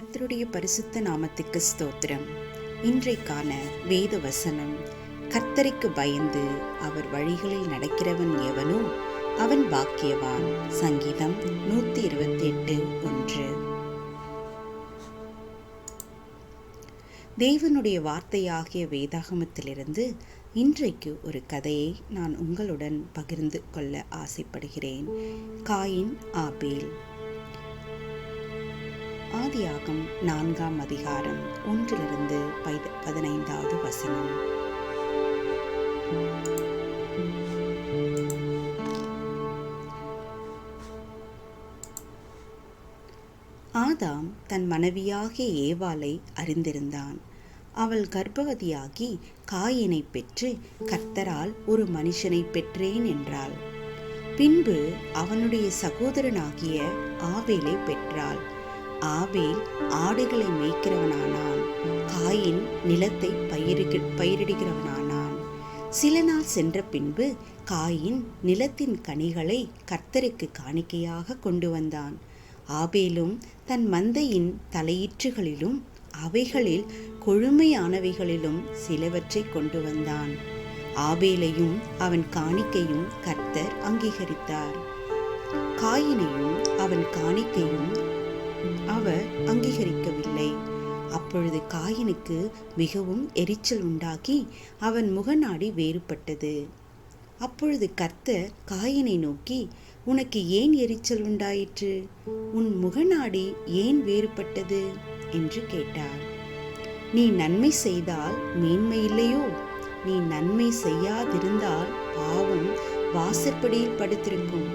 கர்த்தருடைய பரிசுத்த நாமத்துக்கு ஸ்தோத்திரம். இன்றைக்கான வேத வசனம், கர்த்தருக்கு பயந்து அவர் வழிகளில் நடக்கிறவன் எவனோ அவன் பாக்கியவான். சங்கீதம் 128:1. தேவனுடைய வார்த்தையாகிய வேதாகமத்திலிருந்து இன்றைக்கு ஒரு கதையை நான் உங்களுடன் பகிர்ந்து கொள்ள ஆசைப்படுகிறேன். காயின் ஆபேல். ஆதியாகம் 4ஆம் அதிகாரம் 1-15வது வசனம். ஆதாம் தன் மனைவியாகிய ஏவாளை அறிந்திருந்தான். அவள் கர்ப்பவதியாகி காயினை பெற்று கர்த்தரால் ஒரு மனுஷனை பெற்றேன் என்றாள். பின்பு அவனுடைய சகோதரனாகிய ஆபேலை பெற்றாள். ஆபேல் ஆடுகளை மேய்க்கிறவனானான். காயின் நிலத்தை பயிரிடுகிறவனானான். சில நாள் சென்ற பின்பு காயின் நிலத்தின் கனிகளை கர்த்தருக்கு காணிக்கையாக கொண்டு வந்தான். ஆபேலும் தன் மந்தையின் தலையீற்றுகளிலும் அவைகளில் கொழுமையானவைகளிலும் சிலவற்றை கொண்டு வந்தான். ஆபேலையும் அவன் காணிக்கையும் கர்த்தர் அங்கீகரித்தார். காயினையும் அவன் காணிக்கையும் அவர் அங்கீகரிக்கவில்லை. அப்பொழுது காயினுக்கு மிகவும் எரிச்சல் உண்டாகி அவன் முகநாடி வேறுபட்டது. அப்பொழுது கர்த்தர் காயினை நோக்கி, உனக்கு ஏன் எரிச்சல் உண்டாயிற்று? உன் முகநாடி ஏன் வேறுபட்டது என்று கேட்டார். நீ நன்மை செய்தால் மேன்மை இல்லையோ? நீ நன்மை செய்யாதிருந்தால் பாவம் வாசற்படியில் படுத்திருக்கும்.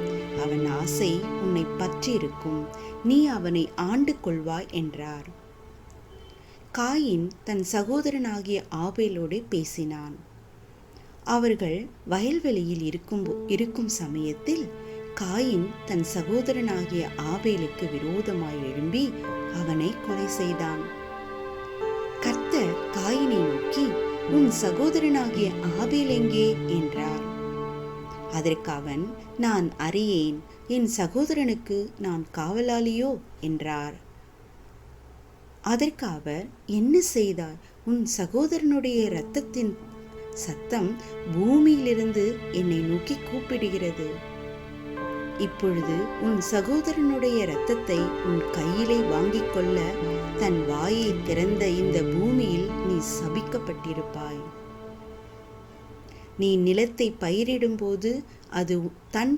அவன் ஆசை உன்னை பற்றி இருக்கும். நீ அவனை ஆண்டு கொள்வாய் என்றார். காயின் தன் சகோதரனாகிய ஆபேலோடு பேசினான். அவர்கள் வயல்வெளியில் இருக்கும் சமயத்தில் காயின் தன் சகோதரனாகிய ஆபேலுக்கு விரோதமாய் எழும்பி அவனை கொலை செய்தான். கர்த்தர் காயினை நோக்கி, உன் சகோதரனாகிய ஆபேல் எங்கே என்றார். அதற்கு அவன், நான் அறியேன், என் சகோதரனுக்கு நான் காவலாளியோ என்றார். அதற்கு அவர், என்ன செய்தார்? உன் சகோதரனுடைய இரத்தத்தின் சத்தம் பூமியிலிருந்து என்னை நோக்கி கூப்பிடுகிறது. இப்பொழுது உன் சகோதரனுடைய இரத்தத்தை உன் கையிலே வாங்கிக் கொள்ள தன் வாயை திறந்த இந்த பூமியில் நீ சபிக்கப்பட்டிருப்பாய். நீ நிலத்தை பயிரிடும்போது அது தன்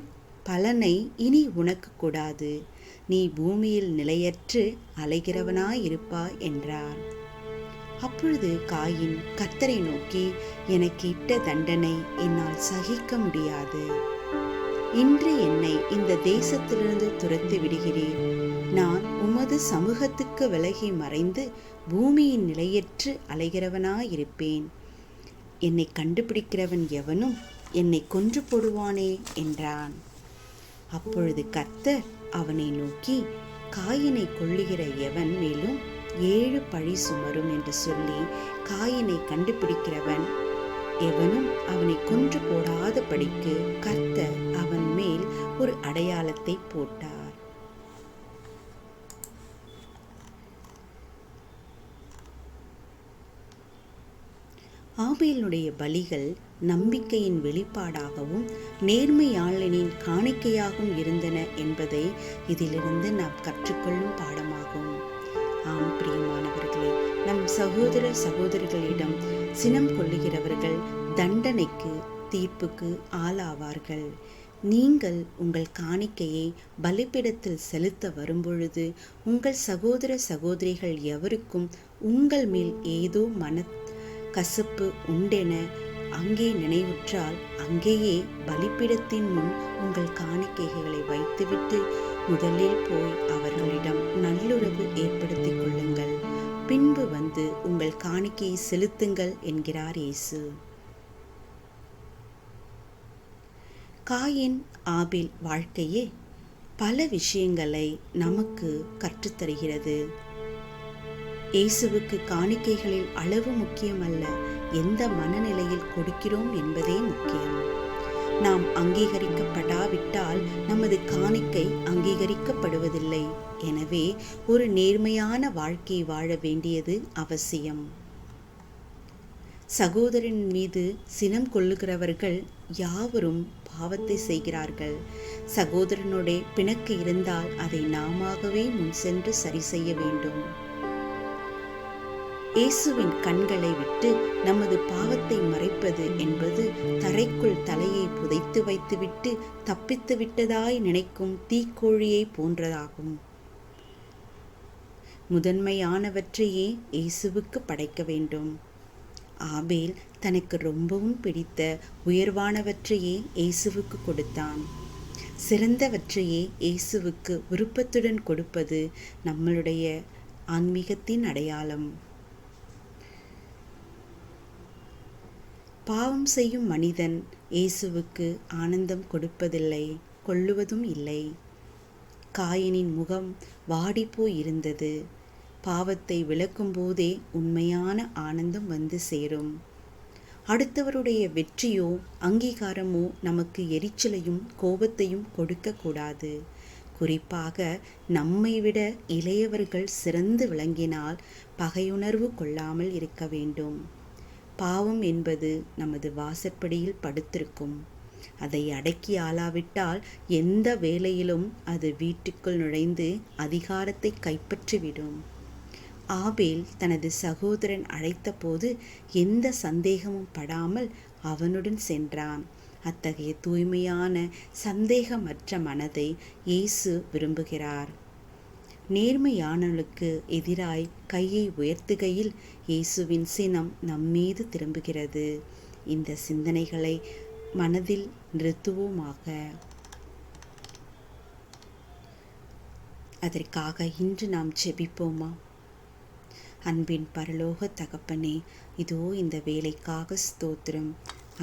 பலனை இனி உனக்கு கூடாது. நீ பூமியில் நிலையற்று அலைகிறவனாயிருப்பாய் என்றார். அப்பொழுது காயின் கர்த்தரை நோக்கி, எனக்கு இட்ட தண்டனை என்னால் சகிக்க முடியாது. இன்று என்னை இந்த தேசத்திலிருந்து துரத்தி விடுகிறீர். நான் உமது சமூகத்துக்கு விலகி மறைந்து பூமியின் நிலையற்று அலைகிறவனாயிருப்பேன். என்னை கண்டுபிடிக்கிறவன் எவனும் என்னை கொன்று போடுவானே என்றான். அப்பொழுது கர்த்தர் அவனை நோக்கி, காயினை கொல்லுகிற எவன் மேலும் 7 பழி சுமரும் என்று சொல்லி, காயினை கண்டுபிடிக்கிறவன் எவனும் அவனை கொன்று போடாத படிக்கு கர்த்தர் அவன் மேல் ஒரு அடையாளத்தை போட்டார். ஆபேலுடைய பலிகள் நம்பிக்கையின் வெளிப்பாடாகவும் நேர்மையாளனின் காணிக்கையாகவும் இருந்தன என்பதை இதிலிருந்து நாம் கற்றுக்கொள்ளும் பாடமாகும். ஆம் பிரியமானவர்களே, நம் சகோதர சகோதரிகளிடம் சினம் கொள்ளுகிறவர்கள் தண்டனைக்கு தீர்ப்புக்கு ஆளாவார்கள். நீங்கள் உங்கள் காணிக்கையை பலிபீடத்தில் செலுத்த வரும்பொழுது உங்கள் சகோதர சகோதரிகள் எவருக்கும் உங்கள் மேல் ஏதோ கசப்பு உண்டென அங்கே நினைவுற்றால் அங்கேயே பலிபீடத்தின் முன் உங்கள் காணிக்கைகளை வைத்துவிட்டு முதலில் போய் அவர்களிடம் நல்லுறவு ஏற்படுத்திக் கொள்ளுங்கள். பின்பு வந்து உங்கள் காணிக்கையை செலுத்துங்கள் என்கிறார் இயேசு. காயின் ஆபேல் வாழ்க்கையே பல விஷயங்களை நமக்கு கற்றுத்தருகிறது. இயேசுவுக்கு காணிக்கைகளில் அளவு முக்கியமல்ல, எந்த மனநிலையில் கொடுக்கிறோம் என்பதே முக்கியம். நாம் அங்கீகரிக்கப்படாவிட்டால் நமது காணிக்கை அங்கீகரிக்கப்படுவதில்லை. எனவே ஒரு நேர்மையான வாழ்க்கை வாழ வேண்டியது அவசியம். சகோதரன் மீது சினம் கொள்ளுகிறவர்கள் யாவரும் பாவத்தை செய்கிறார்கள். சகோதரனோட பிணக்கு இருந்தால் அதை நாமாகவே முன் சென்று சரி செய்ய வேண்டும். இயேசுவின் கண்களை விட்டு நமது பாவத்தை மறைப்பது என்பது தரைக்குள் தலையை புதைத்து வைத்துவிட்டு தப்பித்து விட்டதாய் நினைக்கும் தீக்கோழியை போன்றதாகும். முதன்மையானவற்றையே இயேசுவுக்கு படைக்க வேண்டும். ஆபேல் தனக்கு ரொம்பவும் பிடித்த உயர்வானவற்றையே இயேசுவுக்கு கொடுத்தான். சிறந்தவற்றையே இயேசுவுக்கு விருப்பத்துடன் கொடுப்பது நம்மளுடைய ஆன்மீகத்தின் அடையாளம். பாவம் செய்யும் மனிதன் இயேசுவுக்கு ஆனந்தம் கொடுப்பதில்லை, கொள்ளுவதும் இல்லை. காயினின் முகம் வாடிப்போய் இருந்தது. பாவத்தை விளக்கும் போதே உண்மையான ஆனந்தம் வந்து சேரும். அடுத்தவருடைய வெற்றியோ அங்கீகாரமோ நமக்கு எரிச்சலையும் கோபத்தையும் கொடுக்கக்கூடாது. குறிப்பாக நம்மை விட இளையவர்கள் சிறந்து விளங்கினால் பகையுணர்வு கொள்ளாமல் இருக்க வேண்டும். பாவம் என்பது நமது வாசற்படியில் படுத்திருக்கும். அதை அடக்கி ஆளாவிட்டால் எந்த வேளையிலும் அது வீட்டுக்குள் நுழைந்து அதிகாரத்தை கைப்பற்றிவிடும். ஆபேல் தனது சகோதரன் அழைத்த போது எந்த சந்தேகமும் படாமல் அவனுடன் சென்றான். அத்தகைய தூய்மையான சந்தேகமற்ற மனதை இயேசு விரும்புகிறார். நேர்மையானவனுக்கு எதிராய் கையை உயர்த்துகையில் இயேசுவின் சினம் நம்மீது திரும்புகிறது. இந்த சிந்தனைகளை மனதில் நிறுத்துவோமாக. அதற்காக இன்று நாம் ஜெபிப்போமா? அன்பின் பரலோக தகப்பனே, இதோ இந்த வேலைக்காக ஸ்தோத்திரம்.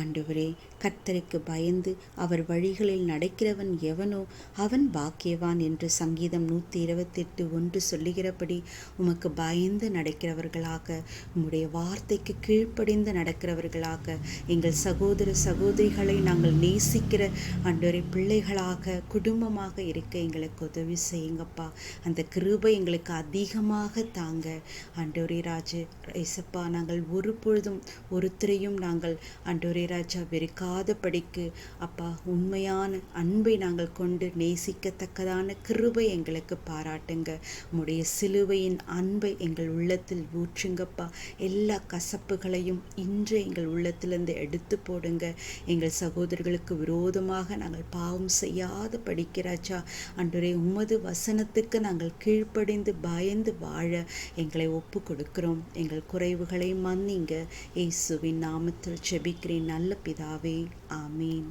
ஆண்டவரே, கர்த்தருக்கு பயந்து அவர் வழிகளில் நடக்கிறவன் எவனோ அவன் பாக்கியவான் என்று சங்கீதம் 128:1 சொல்லுகிறபடி உமக்கு பயந்து நடக்கிறவர்களாக, உம்முடைய வார்த்தைக்கு கீழ்ப்படிந்து நடக்கிறவர்களாக, எங்கள் சகோதர சகோதரிகளை நாங்கள் நேசிக்கிற ஆண்டவரே பிள்ளைகளாக குடும்பமாக இருக்க எங்களுக்கு உதவி செய்யுங்கப்பா. அந்த கிருபை எங்களுக்கு அதிகமாக தாங்க ஆண்டவரே ராஜா. ஏசப்பா, நாங்கள் ஒரு பொழுதும் ஒருத்தரையும் நாங்கள் ஆண்டவரே ராஜா வெறுக்காதபடிக்கு அப்பா உண்மையான அன்பை நாங்கள் கொண்டு நேசிக்கத்தக்கதான கிருபை எங்களுக்கு பாராட்டுங்க. உம்முடைய சிலுவையின் அன்பை எங்கள் உள்ளத்தில் ஊற்றுங்கப்பா. எல்லா கசப்புகளையும் இன்று எங்கள் உள்ளத்திலிருந்து எடுத்து போடுங்க. எங்கள் சகோதரர்களுக்கு விரோதமாக நாங்கள் பாவம் செய்யாத படிக்கிறாச்சா ஆண்டவரே, உமது வசனத்துக்கு நாங்கள் கீழ்ப்படிந்து பயந்து வாழ எங்களை ஒப்பு கொடுக்கிறோம். எங்கள் குறைவுகளை மன்னிங்க. இயேசுவின் நாமத்தில் ஜெபிக்கிறேன் நல்ல பிதாவே, ஆமீன்.